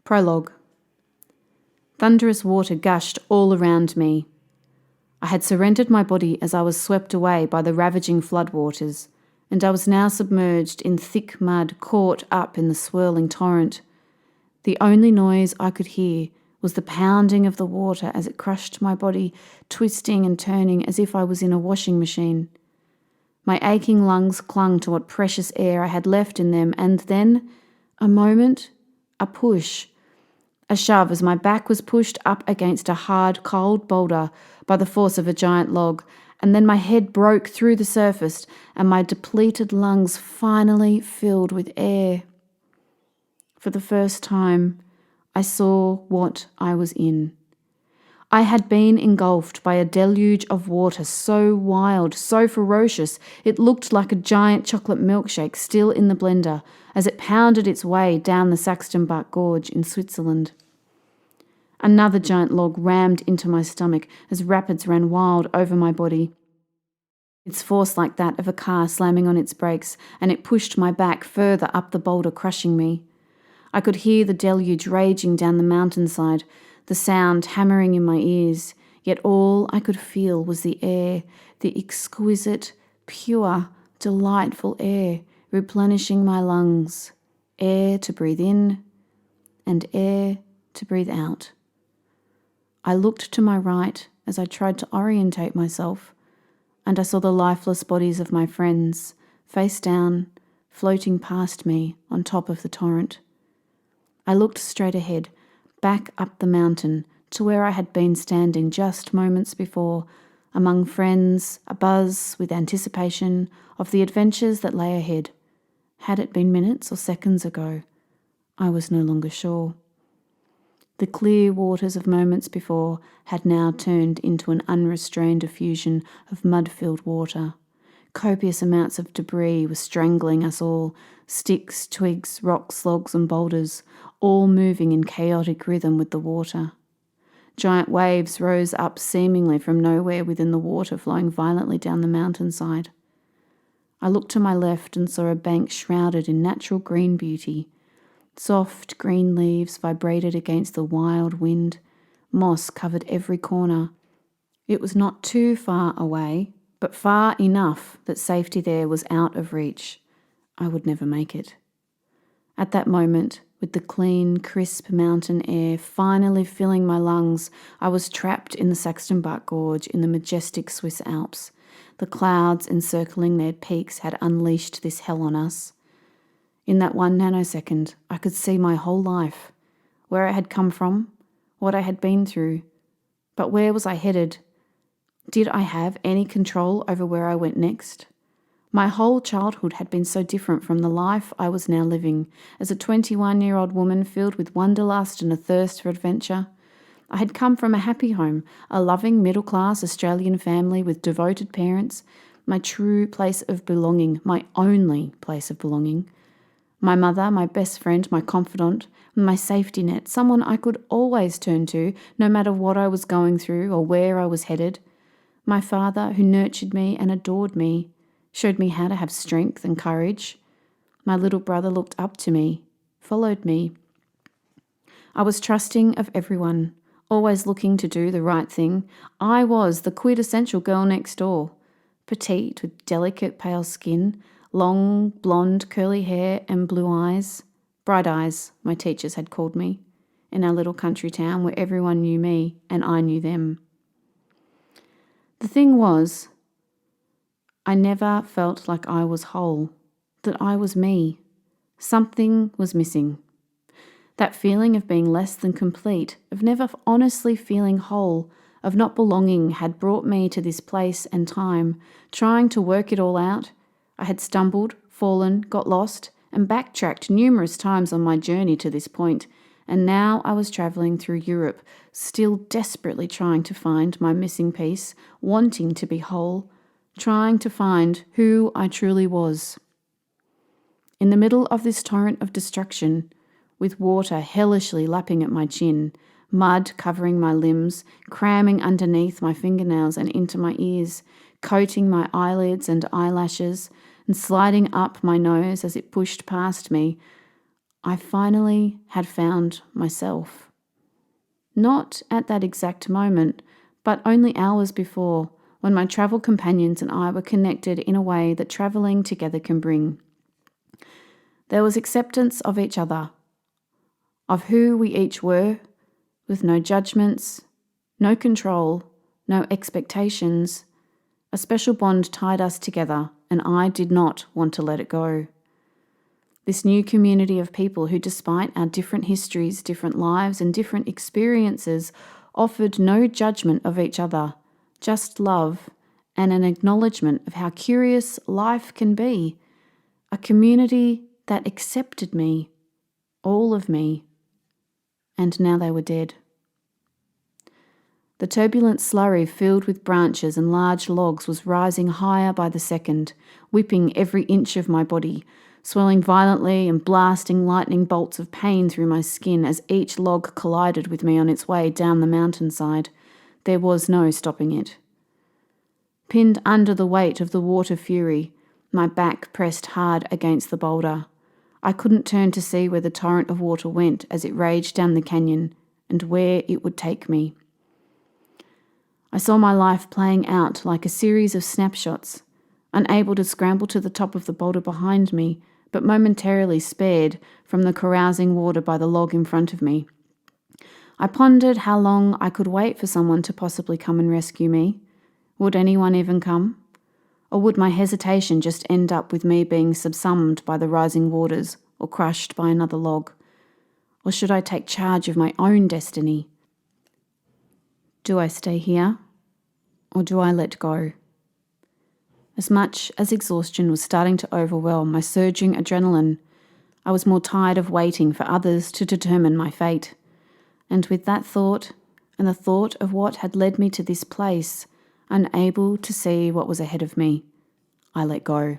Prologue. Thunderous water gushed all around me. I had surrendered my body as I was swept away by the ravaging floodwaters, and I was now submerged in thick mud caught up in the swirling torrent. The only noise I could hear was the pounding of the water as it crushed my body, twisting and turning as if I was in a washing machine. My aching lungs clung to what precious air I had left in them, and then, a moment, a push, a shove as my back was pushed up against a hard, cold boulder by the force of a giant log, and then my head broke through the surface and my depleted lungs finally filled with air. For the first time, I saw what I was in. I had been engulfed by a deluge of water so wild, so ferocious, it looked like a giant chocolate milkshake still in the blender as it pounded its way down the Saxtonbach Gorge in Switzerland. Another giant log rammed into my stomach as rapids ran wild over my body. Its force like that of a car slamming on its brakes, and it pushed my back further up the boulder, crushing me. I could hear the deluge raging down the mountainside, the sound hammering in my ears, yet all I could feel was the air, the exquisite, pure, delightful air replenishing my lungs, air to breathe in and air to breathe out. I looked to my right as I tried to orientate myself, and I saw the lifeless bodies of my friends, face down, floating past me on top of the torrent. I looked straight ahead, back up the mountain to where I had been standing just moments before, among friends, abuzz with anticipation of the adventures that lay ahead. Had it been minutes or seconds ago? I was no longer sure. The clear waters of moments before had now turned into an unrestrained effusion of mud-filled water. Copious amounts of debris were strangling us all, sticks, twigs, rocks, logs and boulders, all moving in chaotic rhythm with the water. Giant waves rose up seemingly from nowhere within the water, flowing violently down the mountainside. I looked to my left and saw a bank shrouded in natural green beauty. Soft green leaves vibrated against the wild wind. Moss covered every corner. It was not too far away, but far enough that safety there was out of reach. I would never make it. At that moment, with the clean, crisp mountain air finally filling my lungs, I was trapped in the Saxtonbach Gorge in the majestic Swiss Alps. The clouds encircling their peaks had unleashed this hell on us. In that 1 nanosecond, I could see my whole life, where I had come from, what I had been through. But where was I headed? Did I have any control over where I went next? My whole childhood had been so different from the life I was now living, as a 21-year-old woman filled with wanderlust and a thirst for adventure. I had come from a happy home, a loving middle-class Australian family with devoted parents, my true place of belonging, my only place of belonging. My mother, my best friend, my confidant, my safety net, someone I could always turn to, no matter what I was going through or where I was headed. My father, who nurtured me and adored me, showed me how to have strength and courage. My little brother looked up to me, followed me. I was trusting of everyone, always looking to do the right thing. I was the quintessential girl next door, petite with delicate pale skin, long, blonde, curly hair and blue eyes. Bright eyes, my teachers had called me, in our little country town where everyone knew me and I knew them. The thing was, I never felt like I was whole, that I was me. Something was missing. That feeling of being less than complete, of never honestly feeling whole, of not belonging had brought me to this place and time, trying to work it all out. I had stumbled, fallen, got lost, and backtracked numerous times on my journey to this point, and now I was travelling through Europe, still desperately trying to find my missing piece, wanting to be whole, trying to find who I truly was. In the middle of this torrent of destruction, with water hellishly lapping at my chin, mud covering my limbs, cramming underneath my fingernails and into my ears, coating my eyelids and eyelashes, and sliding up my nose as it pushed past me, I finally had found myself. Not at that exact moment, but only hours before, when my travel companions and I were connected in a way that travelling together can bring. There was acceptance of each other, of who we each were, with no judgments, no control, no expectations. A special bond tied us together, and I did not want to let it go. This new community of people who, despite our different histories, different lives, and different experiences, offered no judgment of each other, just love and an acknowledgement of how curious life can be. A community that accepted me, all of me, and now they were dead. The turbulent slurry filled with branches and large logs was rising higher by the second, whipping every inch of my body, swelling violently and blasting lightning bolts of pain through my skin as each log collided with me on its way down the mountainside. There was no stopping it. Pinned under the weight of the water fury, my back pressed hard against the boulder. I couldn't turn to see where the torrent of water went as it raged down the canyon and where it would take me. I saw my life playing out like a series of snapshots, unable to scramble to the top of the boulder behind me, but momentarily spared from the carousing water by the log in front of me. I pondered how long I could wait for someone to possibly come and rescue me. Would anyone even come? Or would my hesitation just end up with me being subsumed by the rising waters or crushed by another log? Or should I take charge of my own destiny? Do I stay here, or do I let go? As much as exhaustion was starting to overwhelm my surging adrenaline, I was more tired of waiting for others to determine my fate. And with that thought, and the thought of what had led me to this place, unable to see what was ahead of me, I let go.